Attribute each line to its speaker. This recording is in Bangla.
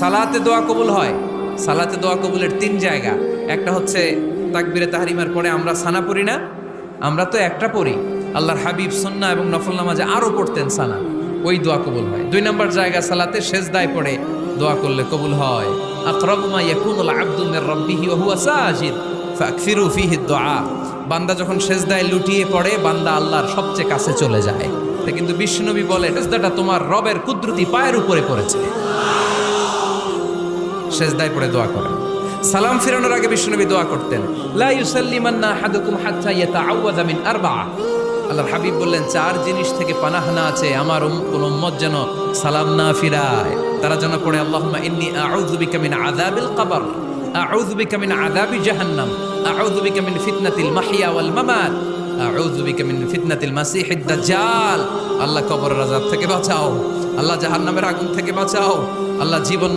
Speaker 1: সালাতে দোয়া কবুল হয়। সালাতে দোয়া কবুলের তিন জায়গা। একটা হচ্ছে তাকবীরে তাহরিমার পরে আমরা সানা পড়ি না, আমরা তো একটা পড়ি, আল্লাহর হাবিব সুন্নাহ এবং নফল নামাজে আরো পড়তেন সানা, ওই দোয়া কবুল হয়। দুই নম্বর জায়গা সালাতে সেজদায় পড়ে দোয়া করলে কবুল হয়। আকরাবু মা ইয়াকুনুল আবদু মির রাব্বিহি ওয়া হুয়া সাজিদ ফাকসিরু ফীহি দুআ। বান্দা যখন সেজদায় লুটিয়ে পড়ে বান্দা আল্লাহর সবচেয়ে কাছে চলে যায়। তা কিন্তু বিশ্বনবী বলে সেজদাটা তোমার রবের কুদরতি পায়ের উপরে পড়েছে। সেজদায় পড়ে দোয়া করেন। সালাম ফিরানোর আগে বিশ্বনবী দোয়া করতেন, লা ইউসাল্লিমান্না আহাদুকুম হাত্তা ইয়াতাআওয়াযা মিন আরবা'a। আল্লাহর হাবিব বললেন, চার জিনিস থেকে পানাহানা আছে আমার কোন উম্মত যেন সালাম না ফিরায়। তারা যেন পড়ে, আল্লাহুম্মা ইন্নী আউযু বিকা মিন আযাবিল কবর, আউযু বিকা মিন আযাবি জাহান্নাম, আউযু বিকা মিন ফিতনাতিল মাহইয়া ওয়াল মামাত, আউযু বিকা মিন ফিতনাতিল মাসিহিদ দাজ্জাল। আল্লাহ কবরের আযাব থেকে বাঁচাও, আল্লাহ জাহান্নামের আগুন থেকে বাঁচাও, আল্লাহ জীবন